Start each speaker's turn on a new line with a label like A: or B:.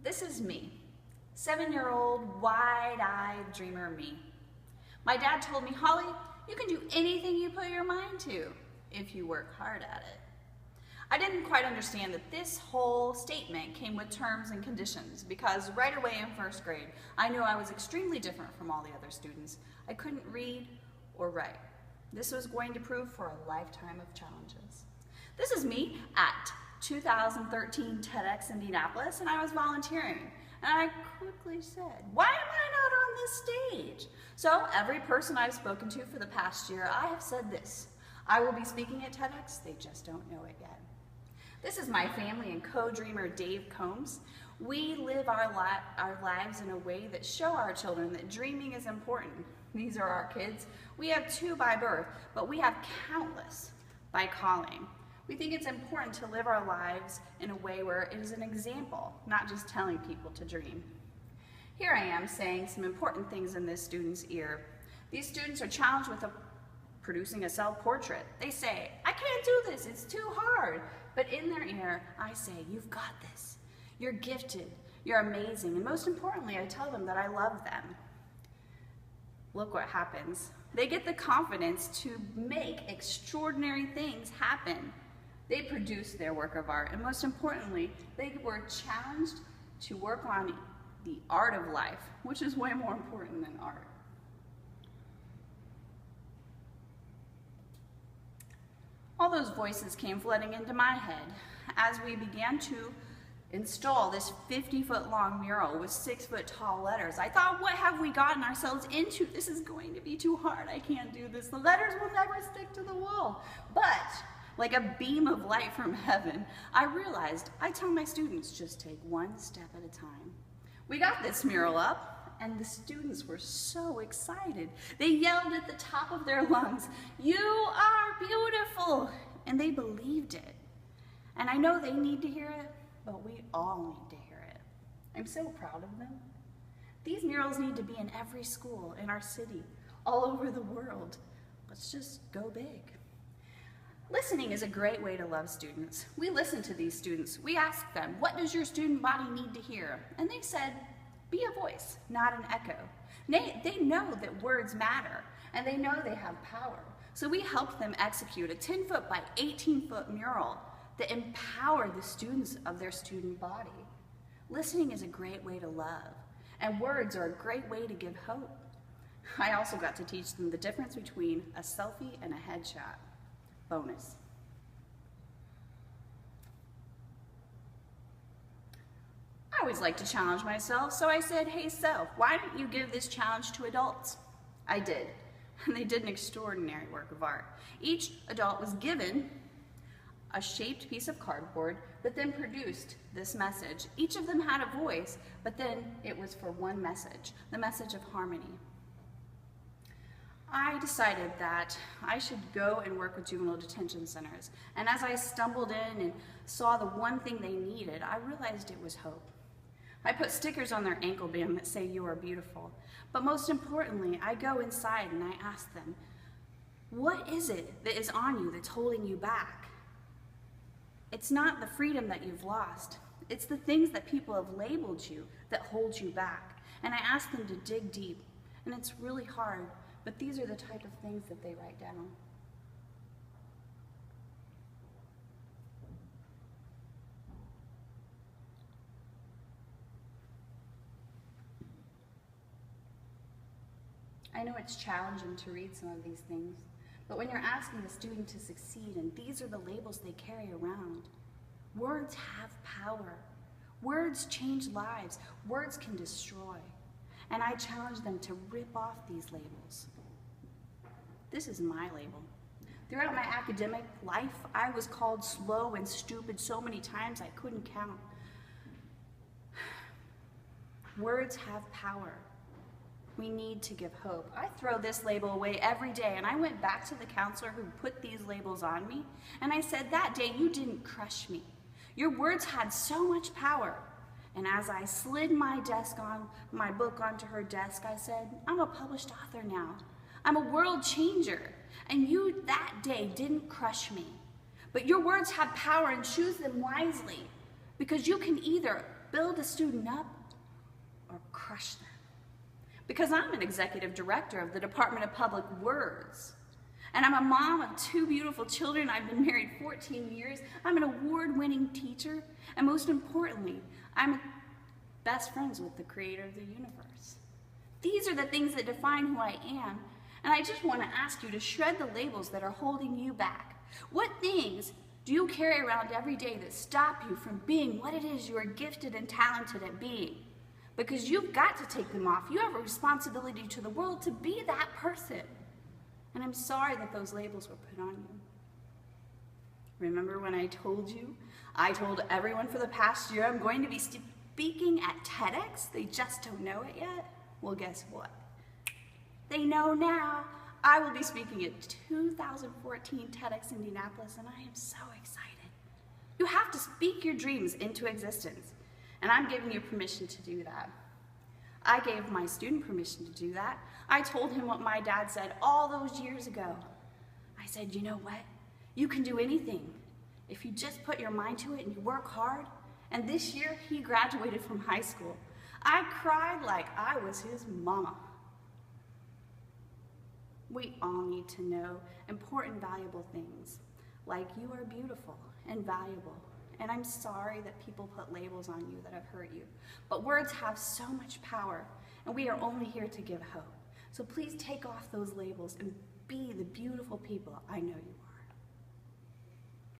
A: This is me, 7-year-old, wide-eyed dreamer me. My dad told me, Holly, you can do anything you put your mind to if you work hard at it. I didn't quite understand that this whole statement came with terms and conditions because right away in first grade, I knew I was extremely different from all the other students. I couldn't read or write. This was going to prove for a lifetime of challenges. This is me at 2013 TEDx Indianapolis, and I was volunteering. And I quickly said, why am I not on this stage? So every person I've spoken to for the past year, I have said this. I will be speaking at TEDx, they just don't know it yet. This is my family and co-dreamer Dave Combs. We live our lives in a way that show our children that dreaming is important. These are our kids. We have 2 by birth, but we have countless by calling. We think it's important to live our lives in a way where it is an example, not just telling people to dream. Here I am saying some important things in this student's ear. These students are challenged with producing a self-portrait. They say, I can't do this, it's too hard. But in their ear, I say, you've got this. You're gifted, you're amazing, and most importantly, I tell them that I love them. Look what happens. They get the confidence to make extraordinary things happen. They produce their work of art, and most importantly, they were challenged to work on the art of life, which is way more important than art. All those voices came flooding into my head as we began to install this 50-foot long mural with 6-foot tall letters. I thought, what have we gotten ourselves into? This is going to be too hard. I can't do this. The letters will never stick to the wall. But like a beam of light from heaven, I realized I tell my students just take one step at a time. We got this mural up, and the students were so excited. They yelled at the top of their lungs, "You are beautiful!" And they believed it. And I know they need to hear it, but we all need to hear it. I'm so proud of them. These murals need to be in every school in our city, all over the world. Let's just go big. Listening is a great way to love students. We listen to these students. We ask them, what does your student body need to hear? And they said, be a voice, not an echo. They know that words matter, and they know they have power. So we helped them execute a 10-foot by 18-foot mural that empowered the students of their student body. Listening is a great way to love, and words are a great way to give hope. I also got to teach them the difference between a selfie and a headshot. Bonus. I always like to challenge myself, so I said, hey self, why don't you give this challenge to adults? I did, and they did an extraordinary work of art. Each adult was given a shaped piece of cardboard that then produced this message. Each of them had a voice, but then it was for one message, the message of harmony. I decided that I should go and work with juvenile detention centers. And as I stumbled in and saw the one thing they needed, I realized it was hope. I put stickers on their ankle band that say, you are beautiful. But most importantly, I go inside and I ask them, what is it that is on you that's holding you back? It's not the freedom that you've lost. It's the things that people have labeled you that hold you back. And I ask them to dig deep, and it's really hard. But these are the type of things that they write down. I know it's challenging to read some of these things, but when you're asking a student to succeed, and these are the labels they carry around, words have power. Words change lives. Words can destroy. And I challenge them to rip off these labels. This is my label. Throughout my academic life, I was called slow and stupid so many times I couldn't count. Words have power. We need to give hope. I throw this label away every day, and I went back to the counselor who put these labels on me, and I said, that day you didn't crush me. Your words had so much power. And as I slid my book onto her desk, I said, I'm a published author now. I'm a world changer. And you that day didn't crush me. But your words have power, and choose them wisely. Because you can either build a student up or crush them. Because I'm an executive director of the Department of Public Words. And I'm a mom of 2 beautiful children. I've been married 14 years. I'm an award-winning teacher. And most importantly, I'm best friends with the creator of the universe. These are the things that define who I am. And I just want to ask you to shred the labels that are holding you back. What things do you carry around every day that stop you from being what it is you are gifted and talented at being? Because you've got to take them off. You have a responsibility to the world to be that person. And I'm sorry that those labels were put on you. Remember when I told you? I told everyone for the past year I'm going to be speaking at TEDx. They just don't know it yet. Well, guess what? They know now. I will be speaking at 2014 TEDx Indianapolis, and I am so excited. You have to speak your dreams into existence, and I'm giving you permission to do that. I gave my student permission to do that. I told him what my dad said all those years ago. I said, you know what? You can do anything if you just put your mind to it and you work hard. And this year, he graduated from high school. I cried like I was his mama. We all need to know important, valuable things, like you are beautiful and valuable. And I'm sorry that people put labels on you that have hurt you. But words have so much power, and we are only here to give hope. So please take off those labels and be the beautiful people I know you are.